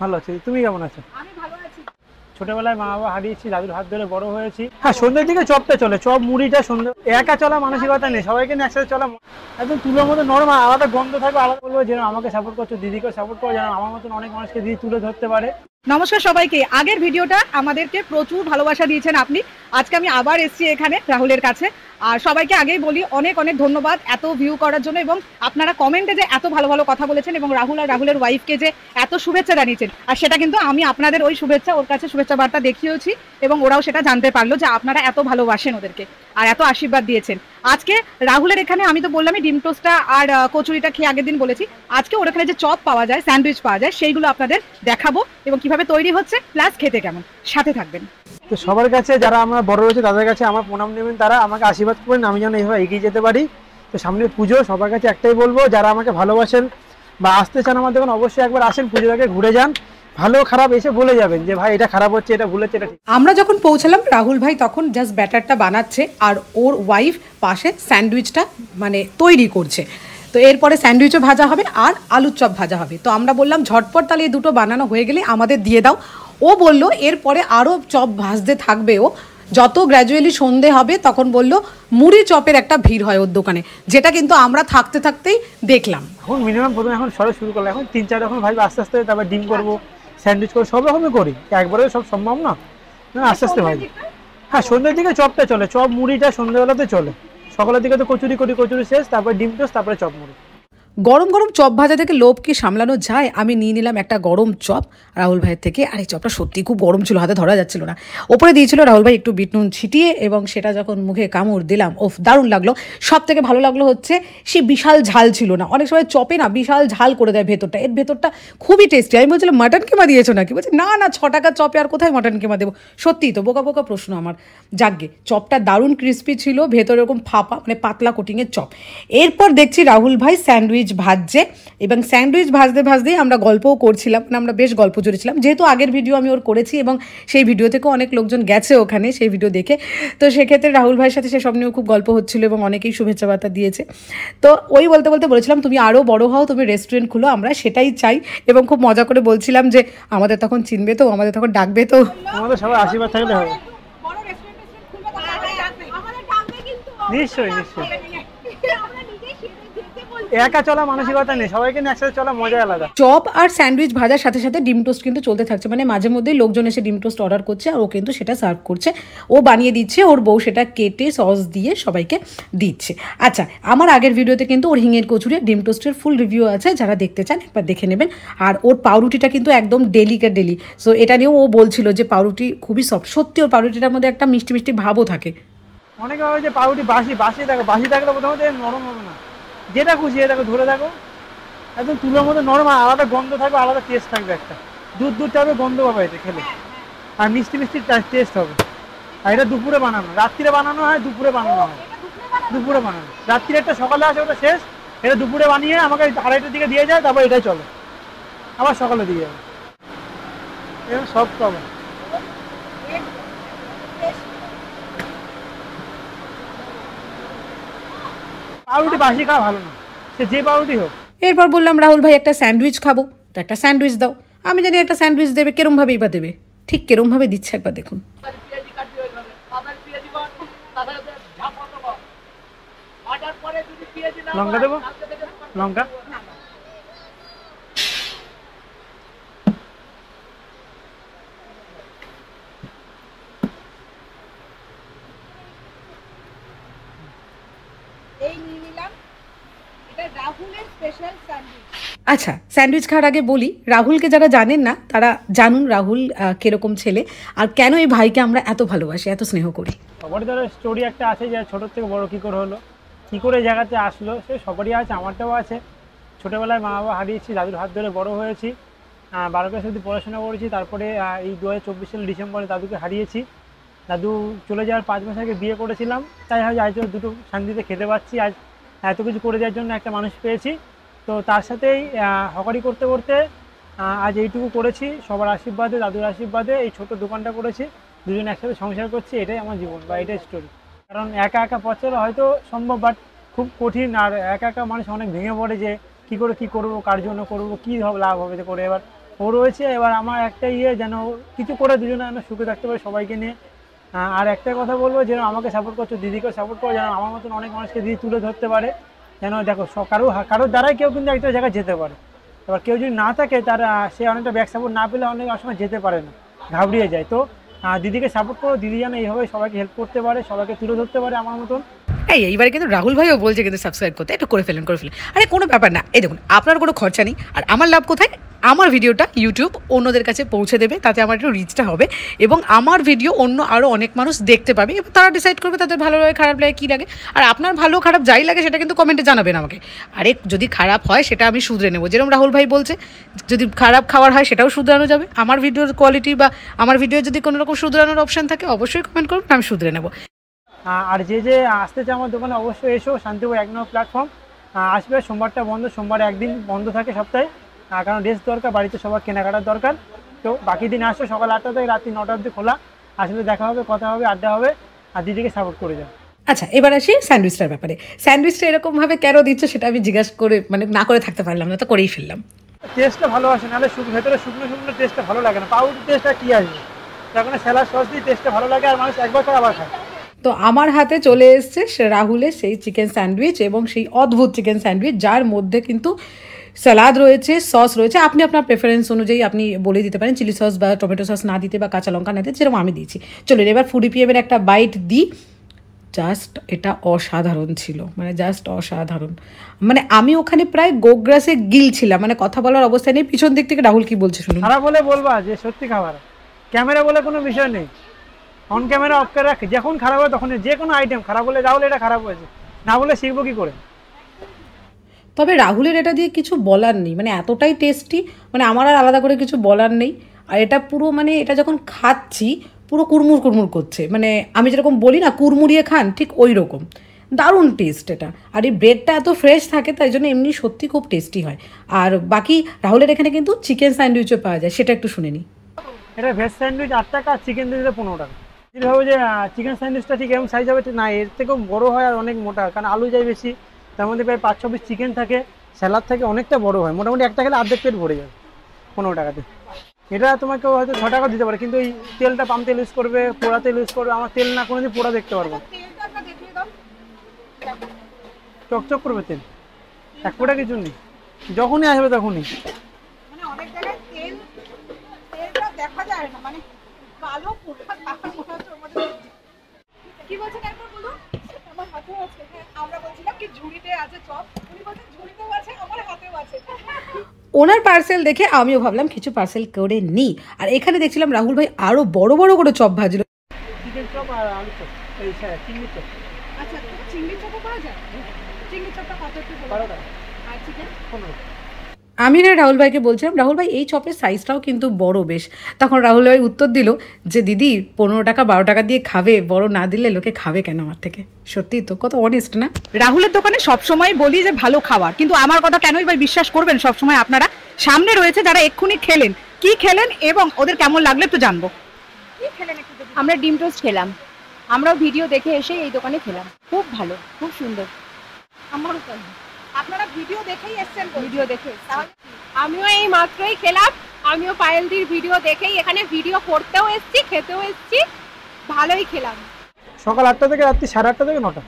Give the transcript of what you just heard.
ভালো আছি, তুমি কেমন আছো? আমি ভালো আছি। ছোটবেলায় মা বাবা হারিয়েছি, দাদুর হাত ধরে বড় হয়েছি। হ্যাঁ, সন্ধ্যের দিকে চপটা চলে, চপ মুড়িটা সন্ধ্যে। একা চলা মানসিকতা নেই, সবাইকে নিয়ে একসাথে চলা। একদম তুলোর মতো নরম, আলাদা গন্ধ থাকবে, আলাদা বলবো যেন আমাকে সাপোর্ট করছো, দিদিকে সাপোর্ট করো, যেন আমার মতন অনেক মানুষকে দিদি তুলে ধরতে পারে। নমস্কার সবাইকে। আগের ভিডিওটা আমাদেরকে প্রচুর ভালোবাসা দিয়েছেন আপনি। আজকে আমি আবার এসেছি এখানে রাহুলের কাছে। আর সবাইকে আগেই বলি অনেক অনেক ধন্যবাদ এত ভিউ করার জন্য, এবং আপনারা কমেন্টে যে এত ভালো ভালো কথা বলেছেন এবং রাহুল আর রাহুলের ওয়াইফকে যে এত শুভেচ্ছা জানিয়েছেন, আর সেটা কিন্তু আমি আপনাদের ওই শুভেচ্ছা ওর কাছে শুভেচ্ছা বার্তা দেখিয়েছি, এবং ওরাও সেটা জানতে পারলো যে আপনারা এত ভালোবাসেন ওদেরকে আর এত আশীর্বাদ দিয়েছেন। আজকে রাহুলের এখানে আমি তো বললামই ডিম টোস্টটা আর কচুরিটা খেয়ে আগের দিন বলেছি। আজকে ওর এখানে যে চপ পাওয়া যায়, স্যান্ডউইচ পাওয়া যায়, সেইগুলো আপনাদের দেখাবো এবং কিভাবে তৈরি হচ্ছে প্লাস খেতে কেমন। সাথে থাকবেন। তো সবার কাছে যারা আমরা বড় রয়েছে তাদের কাছে আমার প্রণাম নেবেন, তারা আমাকে আশীর্বাদ করবেন আমি যেন এইভাবে এগিয়ে যেতে পারি। তো সামনে পুজো, সবার কাছে একটাই বলবো, যারা আমাকে ভালোবাসেন বা আসতে চান আমার দেখুন, অবশ্যই একবার আসেন, পুজোটাকে ঘুরে যান। ভালো খারাপ এসে বলে যাবেন যে ভাই এটা খারাপ হচ্ছে, এটা ভুল হচ্ছে, এটা ঠিক। আমরা যখন পৌঁছালাম রাহুল ভাই তখন জাস্ট ব্যাটারটা বানাচ্ছে আর ওর ওয়াইফ পাশে স্যান্ডউইচটা মানে তৈরি করছে। তো এরপরে স্যান্ডউইচও ভাজা হবে আর আলুর চপ ভাজা হবে। তো আমরা বললাম ঝটপট তাহলে এই দুটো বানানো হয়ে গেলে আমাদের দিয়ে দাও। ও বলল এরপরে আরও চপ ভাজতে থাকবে ও, যত গ্র্যাজুয়ালি সন্ধে হবে তখন বলল মুড়ি চপের একটা ভিড় হয় ওর দোকানে, যেটা কিন্তু আমরা থাকতে থাকতেই দেখলাম। এখন মিনিমাম প্রথমে এখন সরে শুরু করলাম, এখন 3-4 রকম ভাই আস্তে আস্তে, তারপর ডিম করবো, স্যান্ডউইচ করবো, সব রকমই করি, একবারে সব সম্ভব না, আস্তে আস্তে ভাই। হ্যাঁ, সন্ধ্যের দিকে চপটা চলে, চপ মুড়িটা সন্ধ্যেবেলাতে চলে। সকালের দিকে তো কচুরি করি, কচুরি শেষ, তারপর ডিম টোস্ট, তারপরে চপ মুড়ি। গরম গরম চপ ভাজা থেকে লোভ কি সামলানো যায়, আমি নিয়ে নিলাম একটা গরম চপ রাহুল ভাইয়ের থেকে। আর এই চপটা সত্যি খুব গরম ছিল, হাতে ধরা যাচ্ছিল না। ওপরে দিয়েছিল রাহুল ভাই একটু বিট নুন ছিটিয়ে, এবং সেটা যখন মুখে কামড় দিলাম ওফ দারুণ লাগলো। সব থেকে ভালো লাগলো হচ্ছে সে বিশাল ঝাল ছিল না। অনেক সময় চপে না বিশাল ঝাল করে দেয় ভেতরটা, এর ভেতরটা খুবই টেস্টি। আমি বলছিলাম মাটন কিমা দিয়েছো নাকি, বলছে না না 6 টাকার চপে আর কোথায় মাটন কিমা দেবো। সত্যিই তো বোকা বোকা প্রশ্ন আমার। যাকগে, চপটা দারুণ ক্রিস্পি ছিল, ভেতরে এরকম ফাঁপা মানে পাতলা কোটিংয়ের চপ। এরপর দেখছি রাহুল ভাই স্যান্ডউইচ ভাজছে, এবং স্যান্ডউইচ ভাজতে ভাজতেই আমরা গল্পও করছিলাম, মানে আমরা বেশ গল্প জুড়েছিলাম, যেহেতু আগের ভিডিও আমি ওর করেছি এবং সেই ভিডিও থেকেও অনেক লোকজন গেছে ওখানে সেই ভিডিও দেখে। তো সেক্ষেত্রে রাহুল ভাইয়ের সাথে সেসব নিয়েও খুব গল্প হচ্ছিল এবং অনেকেই শুভেচ্ছা বার্তা দিয়েছে। তো ওই বলতে বলতে বলেছিলাম তুমি আরও বড় হও, তুমি রেস্টুরেন্ট খুলো, আমরা সেটাই চাই। এবং খুব মজা করে বলছিলাম যে আমাদের তখন চিনবে তো, আমাদের তখন ডাকবে তো। আমাদের সবাই আশীর্বাদ থাকলে হবে। নিশ্চয়ই নিশ্চয়ই, একা চলা মানসিকতা নেই, সবাইকে নিয়ে একসাথে চলা মজা আলাদা। চপ আর স্যান্ডউইচ ভাজার সাথে সাথে ডিম টোস্ট কিন্তু চলতে থাকছে, মানে মাঝে মধ্যেই লোকজন এসে ডিম টোস্ট অর্ডার করছে আর ও কিন্তু সেটা সার্ভ করছে, ও বানিয়ে দিচ্ছে, ওর বউ সেটা কেটে সস দিয়ে সবাইকে দিচ্ছে। আচ্ছা, আমার আগের ভিডিওতে কিন্তু ওর হিঙের কচুরি ডিম টোস্টের ফুল রিভিউ আছে, যারা দেখতে চান একবার দেখে নেবেন। আর ওর পাউরুটিটা কিন্তু একদম ডেলিকে ডেলি, সো এটা নিয়েও ও বলছিল যে পাউরুটি খুবই সফট। সত্যি ওর পাউরুটিটার মধ্যে একটা মিষ্টি মিষ্টি ভাবও থাকে। অনেকে ভাবে যে পাউরুটি বাসি, বাসি দেখো, বাসি থাকলে প্রথমত নরম হবে না, যেটা খুশি দেখো ধরে দেখো, একদম তুলোর মতো নরম, আলাদা গন্ধ থাকবে, আলাদা টেস্ট থাকবে, একটা দুধ দুধ চাবে গন্ধ পাবে এটা খেলে, আর মিষ্টি মিষ্টি টেস্ট হবে। আর এটা দুপুরে বানানো, রাত্রিরে বানানো হয়, দুপুরে বানানো হয়। দুপুরে বানানো, রাত্রিরে একটা সকালে আসে, ওটা শেষ। এটা দুপুরে বানিয়ে আমাকে 2:30টার দিকে দিয়ে যায়, তারপর এটাই চলে, আবার সকালে দিয়ে যাবে, এরকম সব পাবে। পাউরুটি বাসি খাওয়া ভালো না, সে যে পাউরুটি হোক। এরপর বললাম রাহুল ভাই একটা স্যান্ডউইচ খাবো, তো একটা স্যান্ডউইচ দাও। আমি জানি একটা স্যান্ডউইচ দেবে কেরমভাবেই বা দেবে, ঠিক কেরমভাবে দিচ্ছে একবার দেখুন। লঙ্কা দেবো, লঙ্কা আচ্ছা, স্যান্ডউইচ খাওয়ার আগে বলি রাহুলকে যারা জানেন না তারা জানুন রাহুল কিরকম ছেলে, আর কেন এই ভাইকে আমরা এত ভালোবাসি, এত স্নেহ করি। সবারই ধরো স্টোরি একটা আছে, যে ছোটোর থেকে বড় কী করে হলো, কী করে এই জায়গাতে আসলো, সে সবারই আছে, আমারটাও আছে। ছোটোবেলায় মা বাবা হারিয়েছি, দাদুর হাত ধরে বড় হয়েছি, 12 ক্লাস অবধি পড়াশোনা করেছি, তারপরে এই 2024 সালের ডিসেম্বরে দাদুকে হারিয়েছি। দাদু চলে যাওয়ার 5 মাস আগে বিয়ে করেছিলাম, তাই হয়তো আজ দুটো শান্তিতে খেতে পাচ্ছি, আজ এত কিছু করে দেওয়ার জন্য একটা মানুষ পেয়েছি। তো তার সাথেই হকারি করতে করতে আজ এইটুকু করেছি, সবার আশীর্বাদে, দাদুর আশীর্বাদে এই ছোট দোকানটা করেছি, দুজন একসাথে সংসার করছি, এটাই আমার জীবন বা এটাই স্টোরি। কারণ একা একা পথ চলা হয়তো সম্ভব, বাট খুব কঠিন। আর একা একা মানুষ অনেক ভেঙে পড়ে যে কী করে কী করবো, কার জন্য করবো, কী লাভ হবে করে। এবার ও রয়েছে। এবার আমার একটা যেন কিছু করে দুজনে যেন সুখে থাকতে পারে সবাইকে নিয়ে। আর একটা কথা বলবো, যেন আমাকে সাপোর্ট করছো, দিদিকেও সাপোর্ট করো, যেন আমার মতন অনেক মানুষকে দিদি তুলে ধরতে পারে। যেন দেখো কারোর দ্বারাই কেউ কিন্তু একটা জায়গায় যেতে পারে। এবার কেউ যদি না থাকে, তার সে অনেকটা ব্যাক সাপোর্ট না পেলে অনেক সময় যেতে পারে না, ঘাবড়িয়ে যায়। তো দিদিকে সাপোর্ট করো, দিদি যেন এইভাবে সবাইকে হেল্প করতে পারে, সবাইকে তুলে ধরতে পারে আমার মতন। এইবারে কিন্তু রাহুল ভাইও বলছে কিন্তু সাবস্ক্রাইব করতে, একটু করে ফেলেন। আরে কোনো ব্যাপার না, এই দেখুন আপনার কোনো খরচা নেই, আর আমার লাভ কোথায়? আমার ভিডিওটা ইউটিউব অন্যদের কাছে পৌঁছে দেবে, তাতে আমার একটু রিচটা হবে, এবং আমার ভিডিও অন্য আরও অনেক মানুষ দেখতে পাবে, এবং তারা ডিসাইড করবে তাদের ভালো লাগে খারাপ লাগে কী লাগে। আর আপনার ভালো খারাপ যাই লাগে সেটা কিন্তু কমেন্টে জানাবেন আমাকে। আরে যদি খারাপ হয় সেটা আমি শুধরে নেবো, যেরকম রাহুল ভাই বলছে যদি খারাপ খাওয়ার হয় সেটাও শুধরানো যাবে। আমার ভিডিওর কোয়ালিটি বা আমার ভিডিও যদি কোনো রকম শুধরানোর অপশান থাকে অবশ্যই কমেন্ট করবেন, আমি শুধরে নেবো। আর যে আসতে চায় আমার দোকানে অবশ্যই এসো, শান্তিপুর 1 নম্বর প্ল্যাটফর্ম। আসবে, সোমবারটা বন্ধ, সোমবার একদিন বন্ধ থাকে সপ্তাহে, কারণ ড্রেস দরকার, বাড়িতে সবার কেনাকাটার দরকার। তো বাকি দিন আসো, সকাল 8টা থেকে রাত্রি 9টা অবধি খোলা। আসলে দেখা হবে, কথা হবে, আড্ডা হবে, আর দিদিকে সাপোর্ট করে যাও। আচ্ছা, এবার আসি স্যান্ডউইচটার ব্যাপারে। স্যান্ডউইচটা এরকমভাবে কেন দিচ্ছে সেটা আমি জিজ্ঞাসা করে না করে থাকতে পারলাম না, তো করেই ফেললাম। টেস্টটা ভালো আসে, নাহলে ভেতরে শুকনো শুকনো টেস্টটা ভালো লাগে না, পাউরুটি টেস্টটা কী আসবে, তখন স্যালাড সস দিয়ে টেস্টটা ভালো লাগে, আর মানুষ একবার করে আবার খায়। তো আমার হাতে চলে এসছে রাহুলের সেই চিকেন স্যান্ডউইচ, এবং সেই অদ্ভুত চিকেন স্যান্ডউইচ, যার মধ্যে কিন্তু স্যালাড রয়েছে, সস রয়েছে। আপনি আপনার প্রেফারেন্স অনুযায়ী আপনি বলে দিতে পারেন চিলি সস বা টমেটো সস না দিতে, বা কাঁচা লঙ্কা না দিতে, যেরকম আমি দিয়েছি। চলুন এবার ফুডি পিএমের একটা বাইট দিই। জাস্ট এটা অসাধারণ ছিল, মানে জাস্ট অসাধারণ। মানে আমি ওখানে প্রায় গোগ্রাসে গিলছিলাম, মানে কথা বলার অবস্থায় নেই। পিছন দিক থেকে রাহুল কি বলছে শুনুন। খারাপ বলে বলবা যে সত্যি খাবার, ক্যামেরা বলে কোনো বিষয় নেই, অন ক্যামেরা অফ করে রাখে, যখন খারাপ হয় তখন যে কোনো আইটেম খারাপ হলে রাহুল এটা খারাপ হয়েছে, না বলে শিখবো কি করে। তবে রাহুলের এটা দিয়ে কিছু বলার নেই, মানে এতটাই টেস্টি, মানে আমার আর আলাদা করে কিছু বলার নেই। আর এটা পুরো মানে এটা যখন খাচ্ছি পুরো কুড়মুড় কুড়মুড় করছে, মানে আমি যেরকম বলি না কুড়মুড়িয়ে খান, ঠিক ওই রকম দারুণ টেস্ট এটা। আর এই ব্রেডটা এত ফ্রেশ থাকে, তাই জন্য এমনি সত্যি খুব টেস্টি হয়। আর বাকি রাহুলের এখানে কিন্তু চিকেন স্যান্ডউইচও পাওয়া যায়, সেটা একটু শুনে নিই। এটা ভেজ স্যান্ডউইচ 8 টাকা, চিকেন দিলে 15 টাকা। যদি ভাবো যে চিকেন স্যান্ডউইচটা ঠিক এরকম সাইজ হবে, না এর থেকেও বড়ো হয় আর অনেক মোটা, কারণ আলু যায় বেশি, তার মধ্যে প্রায় 5-6 পিস চিকেন থাকে, স্যালাড থাকে, অনেকটা বড়ো হয়, মোটামুটি একটা খেলে অর্ধেক পেট ভরে যাবে 15 টাকাতে। এটা তোমাকে হয়তো 6 টাকা দিতে পারে, কিন্তু এই তেলটা পাম তেল ইউজ করবে, পোড়া তেল ইউজ করবে। আমার তেল না কোনোদিন পোড়া দেখতে পারবো, চকচক করবে তেল, এক ফোঁটা কিছু নেই, যখনই আসবে তখনই। ওনার পার্সেল দেখে আমিও ভাবলাম কিছু পার্সেল করে নিই। আর এখানে দেখছিলাম রাহুল ভাই আরও বড় বড় করে চপ ভাজলো। চিকেন চপ আর আলু চপ, এই চিংড়ি চপ। আচ্ছা, চিংড়ি চপও করা যায়? চিংড়ি চপটা কত একটু বলো। 12 টাকা। আর চিকেন 15। আমি রাহুল ভাইকে বলছিলাম, রাহুল ভাই এই চপের সাইজটাও কিন্তু বড় বেশ। তখন রাহুল ভাই উত্তর দিল যে দিদি 15 টাকা 12 টাকা দিয়ে খাবে, বড় না দিলে লোকে খাবে কেন আমার থেকে? সত্যি তো, কত অনেস্ট না। রাহুলের দোকানে সবসময় বলি যে ভালো খাবার, কিন্তু আমার কথা কেনই বা বিশ্বাস করবেন সবসময় আপনারা? সামনে রয়েছে যারা এক্ষুনি খেলেন, কি খেলেন এবং ওদের কেমন লাগলো একটু জানবো। কি খেলেন একটু দেখি। আমরা ডিম টোস্ট খেলাম, আমরাও ভিডিও দেখে এসে এই দোকানে খেলাম, খুব ভালো, খুব সুন্দর। আমারও তাই। আপনারা ভিডিও দেখেই এসেছেন? ভিডিও দেখে তাহলে আমিও এই মাত্রই খেলাম, আমিও পায়েলদির ভিডিও দেখেই এখানে ভিডিও করতেও এসেছি, খেতেও এসেছি, ভালোই খেলাম। সকাল 8টা থেকে রাত্রি 8:30 থেকে 9টা।